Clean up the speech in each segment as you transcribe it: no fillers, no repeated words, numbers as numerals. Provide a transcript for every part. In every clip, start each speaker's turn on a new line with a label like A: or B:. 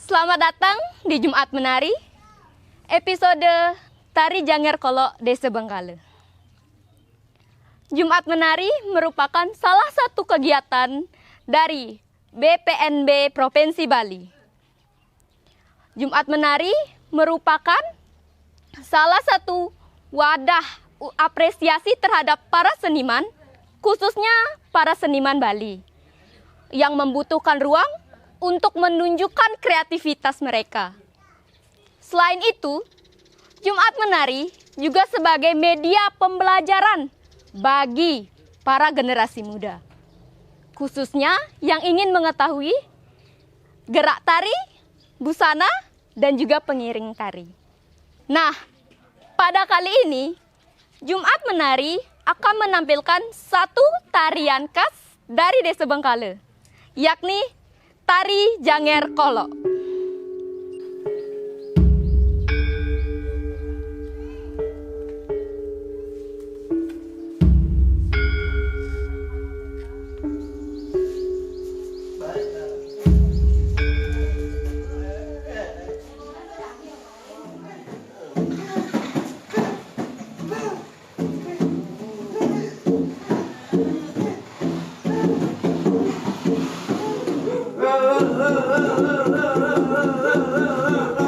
A: Selamat datang di Jumat Menari, episode Tari Janger Kolok Desa Bengkale. Jumat Menari merupakan salah satu kegiatan dari BPNB Provinsi Bali. Jumat Menari merupakan salah satu wadah apresiasi terhadap para seniman, khususnya para seniman Bali, yang membutuhkan ruang untuk menunjukkan kreativitas mereka. Selain itu, Jumat Menari juga sebagai media pembelajaran bagi para generasi muda, khususnya yang ingin mengetahui gerak tari, busana, dan juga pengiring tari. Nah, pada kali ini, Jumat Menari akan menampilkan satu tarian khas dari Desa Bengkale, yakni Tari Janger Kolok.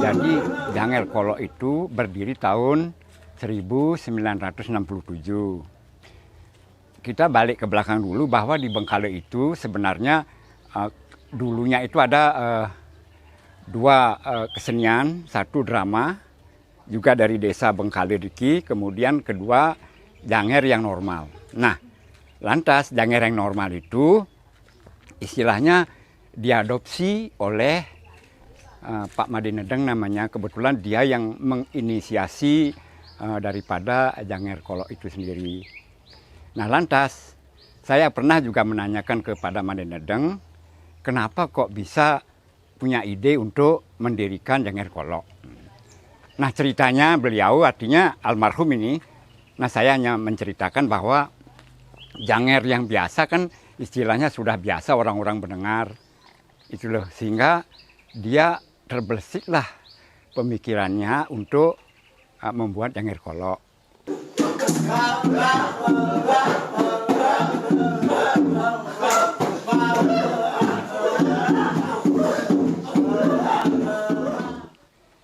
B: Jadi Janger Kolok itu berdiri tahun 1967. Kita balik ke belakang dulu bahwa di Bengkale itu sebenarnya dulunya itu ada dua kesenian, satu drama juga dari desa Bengkale Diki, kemudian kedua Janger yang normal. Nah, lantas Janger yang normal itu istilahnya diadopsi oleh Pak Made Nedeng namanya, kebetulan dia yang menginisiasi daripada Janger Kolok itu sendiri. Nah, lantas saya pernah juga menanyakan kepada Made Nedeng, kenapa kok bisa punya ide untuk mendirikan Janger Kolok. Nah, ceritanya beliau, artinya almarhum ini, nah saya hanya menceritakan bahwa Janger yang biasa kan istilahnya sudah biasa orang-orang mendengar. Itu loh, sehingga dia terbesiklah pemikirannya untuk membuat Janger Kolok.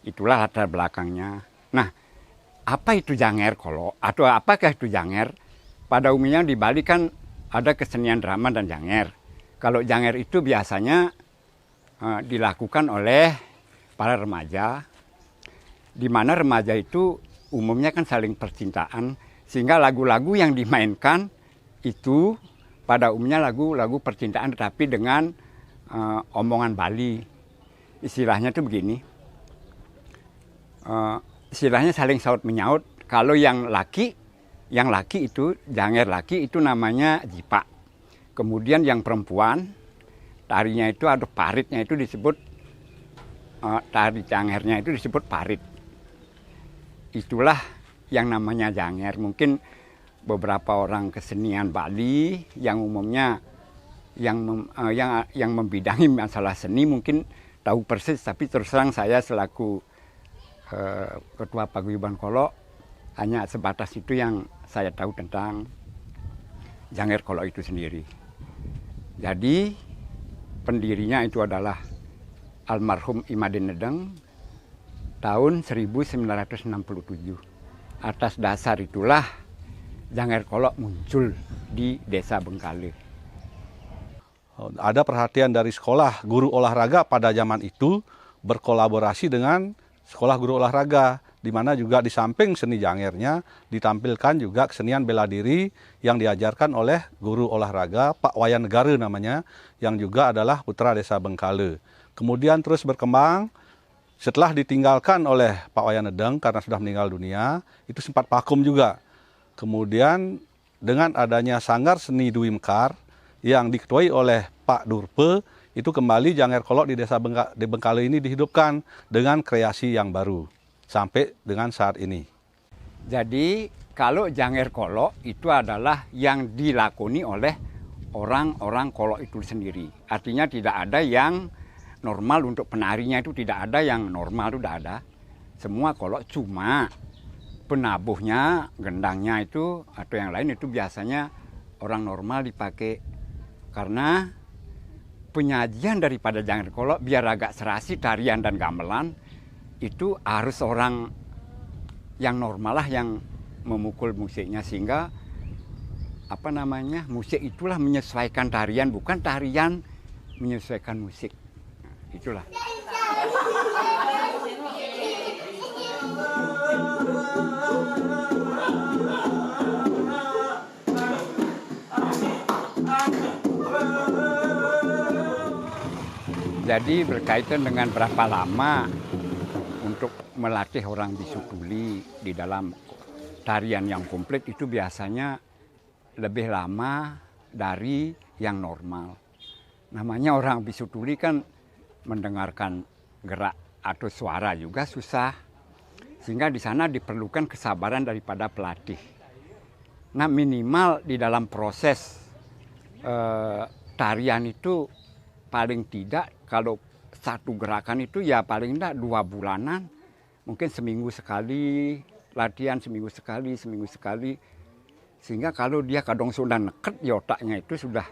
B: Itulah latar belakangnya. Nah, apa itu Janger Kolok atau apakah itu Janger? Pada umumnya di Bali kan ada kesenian drama dan Janger. Kalau Janger itu biasanya dilakukan oleh para remaja, di mana remaja itu umumnya kan saling percintaan, sehingga lagu-lagu yang dimainkan itu pada umumnya lagu-lagu percintaan tetapi dengan omongan Bali. Istilahnya itu begini, istilahnya saling saut menyaut. Kalau yang laki itu, Janger laki itu namanya jipa. Kemudian yang perempuan, tarinya itu ada paritnya itu disebut, tari Jangernya itu disebut parit. Itulah yang namanya Janger. Mungkin beberapa orang kesenian Bali yang umumnya yang membidangi masalah seni mungkin tahu persis, tapi terus terang saya selaku ketua paguyuban Kolok hanya sebatas itu yang saya tahu tentang Janger Kolok itu sendiri. Jadi pendirinya itu adalah almarhum Made Nedeng tahun 1967. Atas dasar itulah Janger Kolok muncul di Desa Bengkale.
C: Ada perhatian dari sekolah guru olahraga pada zaman itu berkolaborasi dengan sekolah guru olahraga, di mana juga di samping seni Jangernya ditampilkan juga kesenian bela diri yang diajarkan oleh guru olahraga Pak Wayan Negara namanya, yang juga adalah putra Desa Bengkale. Kemudian terus berkembang, setelah ditinggalkan oleh Pak Wayan Nedeng karena sudah meninggal dunia, itu sempat vakum juga. Kemudian dengan adanya Sanggar Seni Dwi Mekar yang diketuai oleh Pak Durpe, itu kembali Janger Kolok di Desa Bengkale ini dihidupkan dengan kreasi yang baru sampai dengan saat ini.
B: Jadi kalau Janger Kolok itu adalah yang dilakoni oleh orang-orang Kolok itu sendiri. Artinya tidak ada yang normal untuk penarinya itu tidak ada yang normal, itu tidak ada. Semua kolok, cuma penabuhnya, gendangnya itu atau yang lain itu biasanya orang normal dipakai. Karena penyajian daripada Janger Kolok biar agak serasi tarian dan gamelan itu harus orang yang normal lah yang memukul musiknya, sehingga musik itulah menyesuaikan tarian, bukan tarian menyesuaikan musik. Nah, itulah. Jadi berkaitan dengan berapa lama untuk melatih orang bisu tuli di dalam tarian yang komplit itu biasanya lebih lama dari yang normal. Namanya orang bisu tuli kan mendengarkan gerak atau suara juga susah. Sehingga di sana diperlukan kesabaran daripada pelatih. Nah, minimal di dalam proses tarian itu paling tidak kalau satu gerakan itu ya paling tidak 2 bulanan, mungkin seminggu sekali, latihan seminggu sekali. Sehingga kalau dia kadang sudah neket di otaknya itu sudah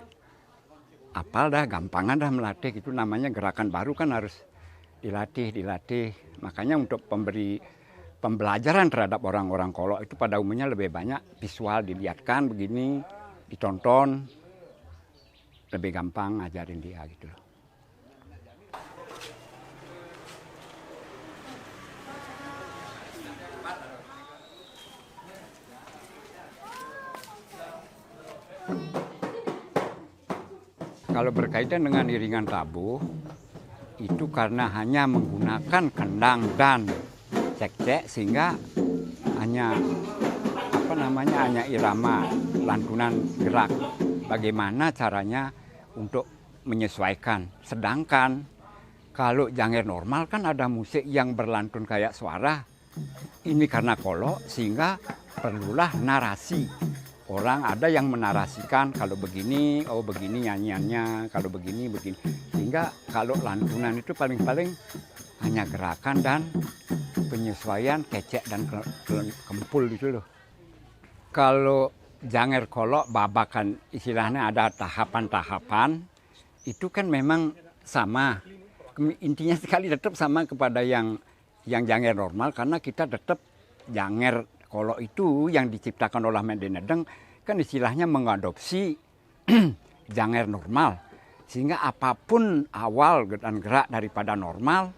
B: apal dah, gampangan dah melatih. Itu namanya gerakan baru kan harus dilatih. Makanya untuk pembelajaran terhadap orang-orang kolok itu pada umumnya lebih banyak visual, dilihatkan begini, ditonton, lebih gampang ngajarin dia gitu loh. Kalau berkaitan dengan iringan tabuh, itu karena hanya menggunakan kendang dan cek-cek sehingga hanya hanya irama lantunan gerak. Bagaimana caranya untuk menyesuaikan. Sedangkan kalau Janger normal kan ada musik yang berlantun kayak suara. Ini karena kolok sehingga perlulah narasi. Orang ada yang menarasikan kalau begini, oh begini nyanyiannya, kalau begini. Sehingga kalau lantunan itu paling-paling hanya gerakan dan penyesuaian kecek dan kempul gitu loh. Kalau Janger Kolok babakan istilahnya ada tahapan-tahapan, itu kan memang sama. Intinya sekali tetap sama kepada yang Janger normal, karena kita tetap Janger Kolok itu yang diciptakan oleh Madinedeng kan istilahnya mengadopsi Janger normal. Sehingga apapun awal dan gerak daripada normal,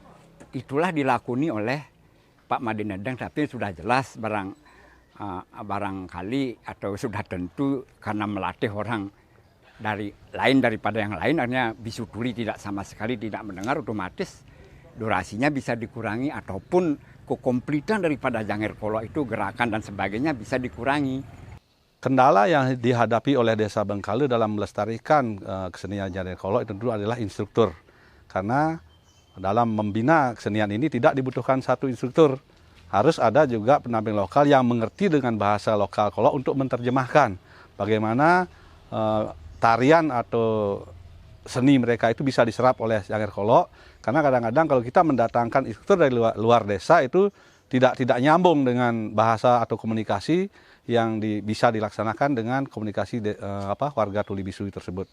B: itulah dilakoni oleh Pak Madinedeng. Tapi sudah jelas barangkali atau sudah tentu karena melatih orang daripada yang lain, artinya bisu tuli tidak sama sekali tidak mendengar, otomatis durasinya bisa dikurangi ataupun kekomplitan daripada Janger Kolok itu gerakan dan sebagainya bisa dikurangi.
C: Kendala yang dihadapi oleh Desa Bengkale dalam melestarikan kesenian Janger Kolok itu tentu adalah instruktur. Karena dalam membina kesenian ini tidak dibutuhkan satu instruktur. Harus ada juga pendamping lokal yang mengerti dengan bahasa lokal Kolok untuk menerjemahkan bagaimana tarian atau seni mereka itu bisa diserap oleh Janger Kolok. Karena kadang-kadang kalau kita mendatangkan instruktur dari luar desa itu tidak nyambung dengan bahasa atau komunikasi yang bisa dilaksanakan dengan komunikasi warga tuli bisu tersebut.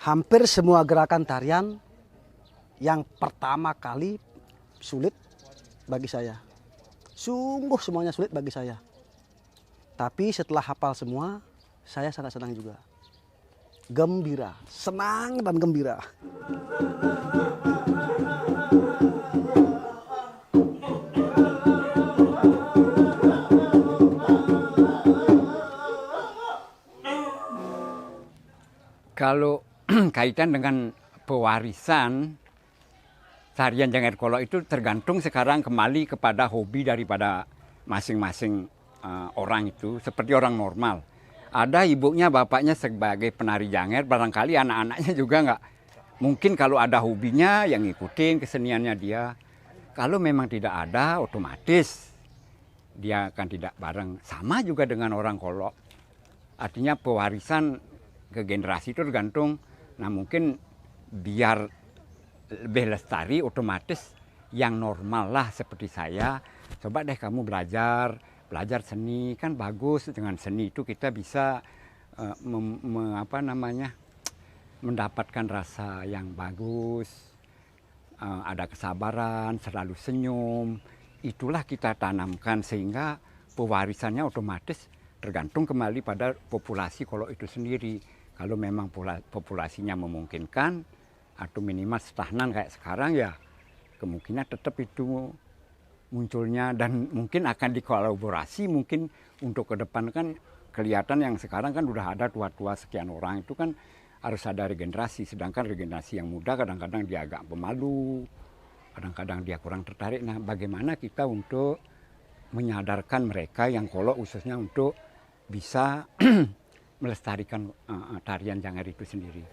D: Hampir semua gerakan tarian yang pertama kali sulit bagi saya. Sungguh semuanya sulit bagi saya. Tapi setelah hafal semua, saya sangat senang juga. Gembira, senang dan gembira.
B: Kalau kaitan dengan pewarisan tarian Janger Kolok itu tergantung sekarang kembali kepada hobi daripada masing-masing orang itu, seperti orang normal. Ada ibunya, bapaknya sebagai penari Janger, barangkali anak-anaknya juga mungkin kalau ada hobinya yang ngikutin keseniannya dia. Kalau memang tidak ada, otomatis dia akan tidak bareng. Sama juga dengan orang Kolok. Artinya pewarisan ke generasi itu tergantung. Nah mungkin biar lebih lestari, otomatis yang normal lah seperti saya. Coba deh kamu belajar seni, kan bagus. Dengan seni itu kita bisa mendapatkan rasa yang bagus. Ada kesabaran, selalu senyum, itulah kita tanamkan sehingga pewarisannya otomatis tergantung kembali pada populasi Kolok itu sendiri. Kalau memang populasinya memungkinkan atau minimal stagnan kayak sekarang ya kemungkinan tetap itu munculnya dan mungkin akan dikolaborasi mungkin untuk ke depan kan kelihatan yang sekarang kan udah ada tua-tua sekian orang itu kan harus ada regenerasi, sedangkan regenerasi yang muda kadang-kadang dia agak pemalu, kadang-kadang dia kurang tertarik. Nah, bagaimana kita untuk menyadarkan mereka yang Kolok khususnya untuk bisa melestarikan tarian Janger itu sendiri.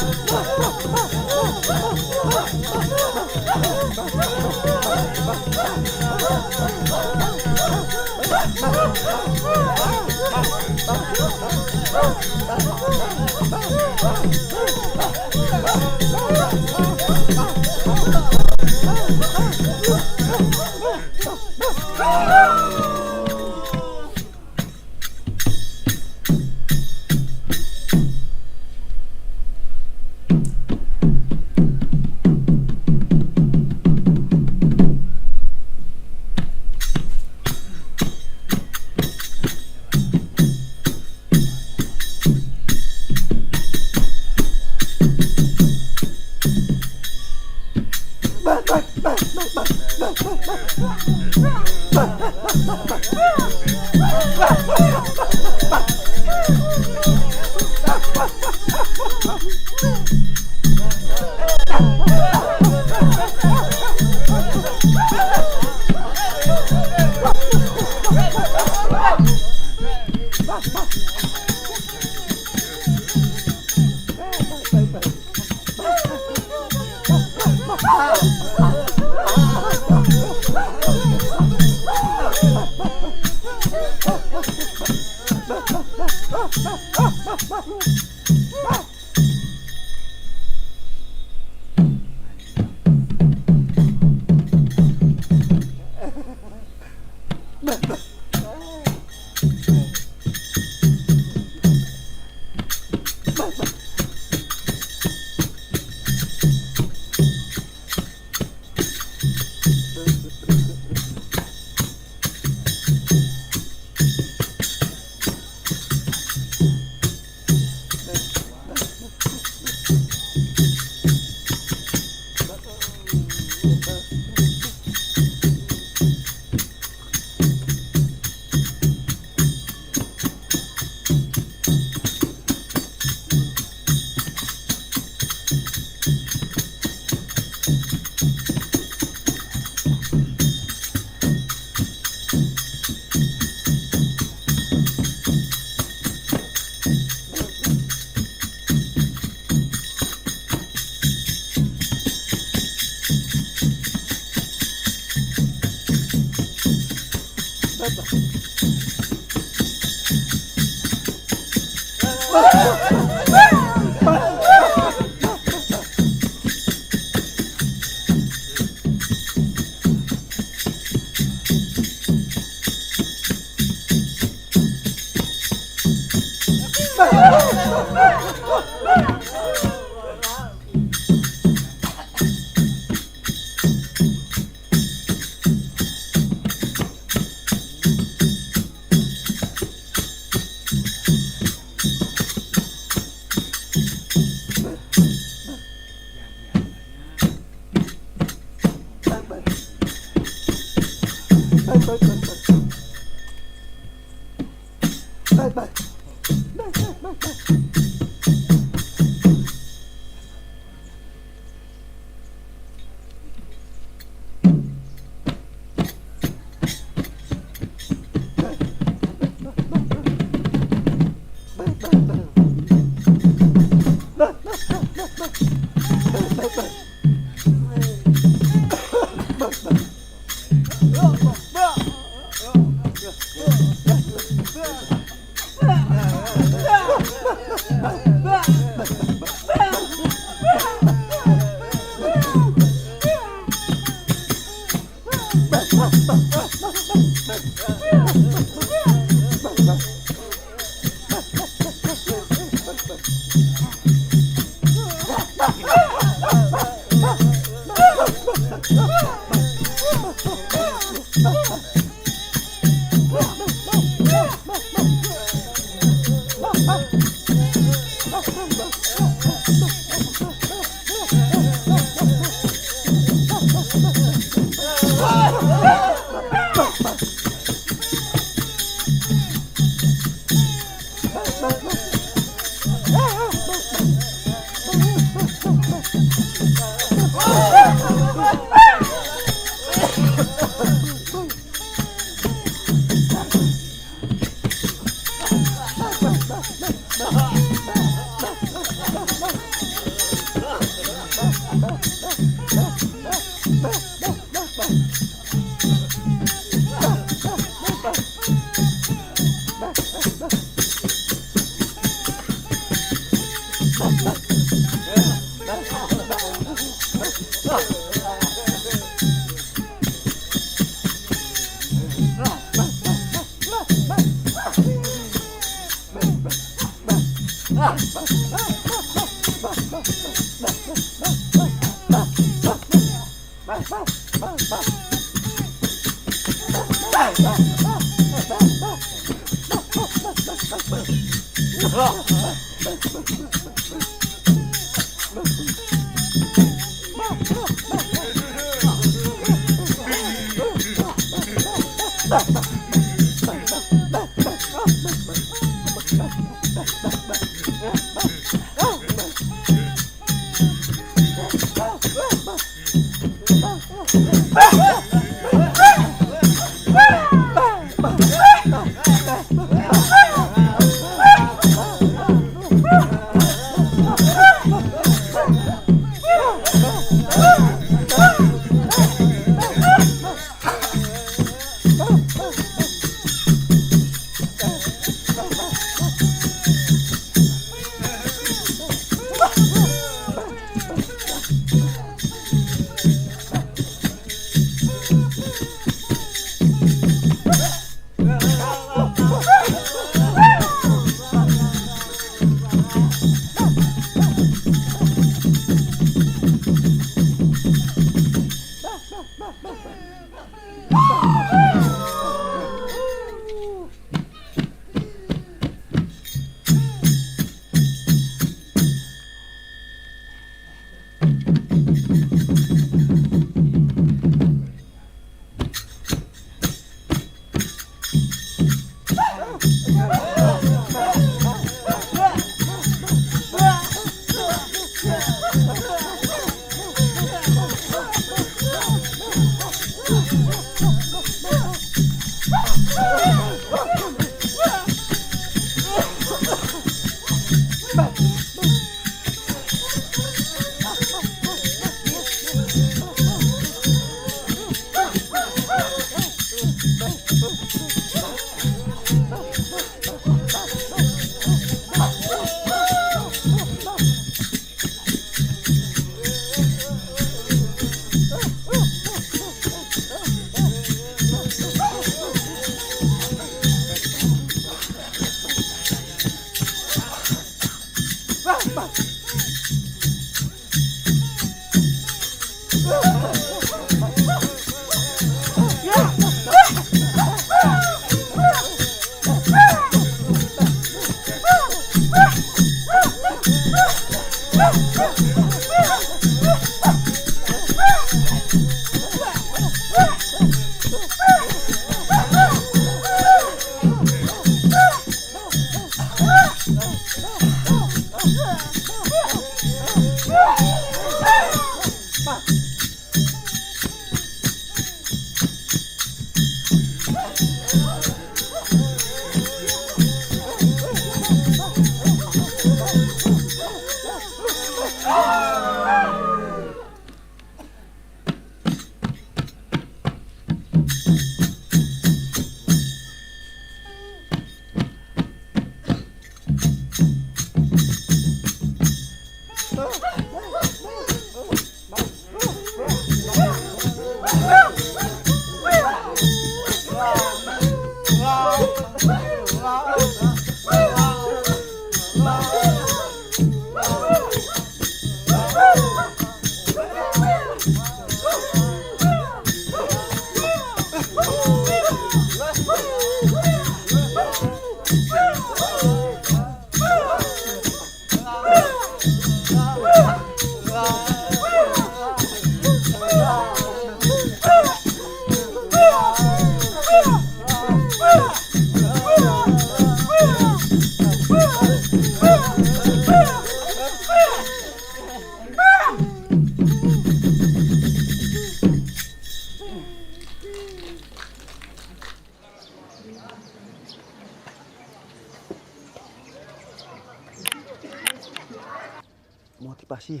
D: Motivasi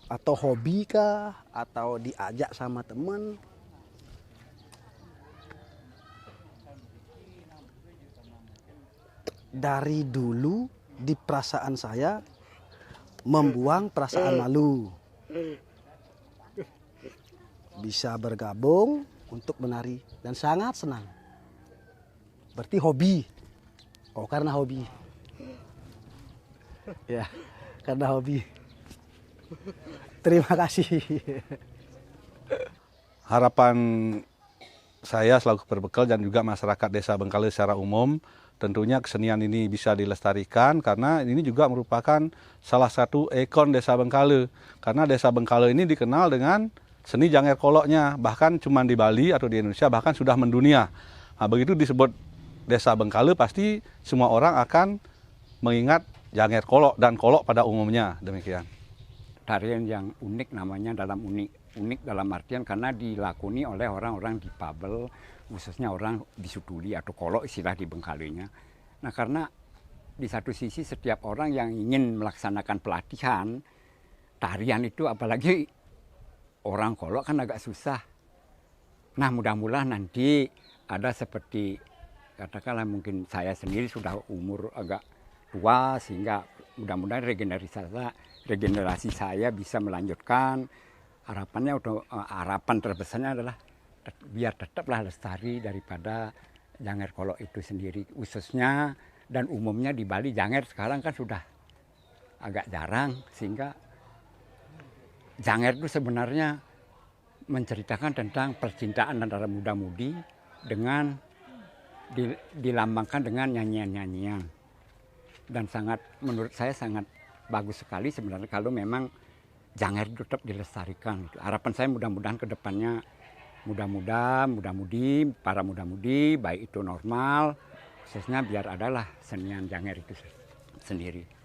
D: atau hobi kah atau diajak sama temen. Dari dulu di perasaan saya membuang perasaan malu. Bisa bergabung untuk menari dan sangat senang. Berarti hobi. Oh, karena hobi. Ya, karena hobi. Terima kasih.
C: Harapan saya selaku berbekal dan juga masyarakat Desa Bengkale secara umum, tentunya kesenian ini bisa dilestarikan karena ini juga merupakan salah satu ikon Desa Bengkale. Karena Desa Bengkale ini dikenal dengan seni Janger Koloknya, bahkan cuma di Bali atau di Indonesia bahkan sudah mendunia. Nah, begitu disebut Desa Bengkale pasti semua orang akan mengingat Janger Kolok dan kolok pada umumnya, demikian.
B: Tarian yang unik namanya unik dalam artian karena dilakoni oleh orang-orang difabel, khususnya orang bisutuli atau kolok istilah di Bengkalenya. Nah karena di satu sisi setiap orang yang ingin melaksanakan pelatihan tarian itu apalagi orang kolok kan agak susah. Nah mudah-mudahan nanti ada seperti katakanlah mungkin saya sendiri sudah umur agak tua sehingga mudah-mudahan regenerasi saya bisa melanjutkan. Harapan terbesarnya adalah biar tetaplah lestari daripada Janger Kolok itu sendiri khususnya dan umumnya di Bali Janger sekarang kan sudah agak jarang sehingga Janger itu sebenarnya menceritakan tentang percintaan antara muda-mudi dengan dilambangkan dengan nyanyian-nyanyian dan menurut saya sangat bagus sekali sebenarnya kalau memang Janger tetap dilestarikan. Harapan saya mudah-mudahan ke depannya para muda-mudi baik itu normal khususnya biar adalah senian Janger itu sendiri.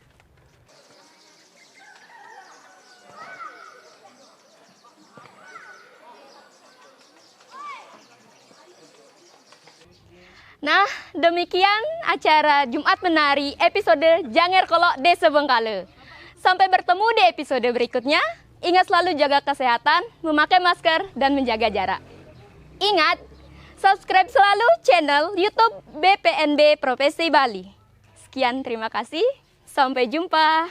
A: Nah, demikian acara Jumat Menari episode Janger Kolok Desa Bengkale. Sampai bertemu di episode berikutnya. Ingat selalu jaga kesehatan, memakai masker, dan menjaga jarak. Ingat, subscribe selalu channel YouTube BPNB Profesi Bali. Sekian, terima kasih. Sampai jumpa.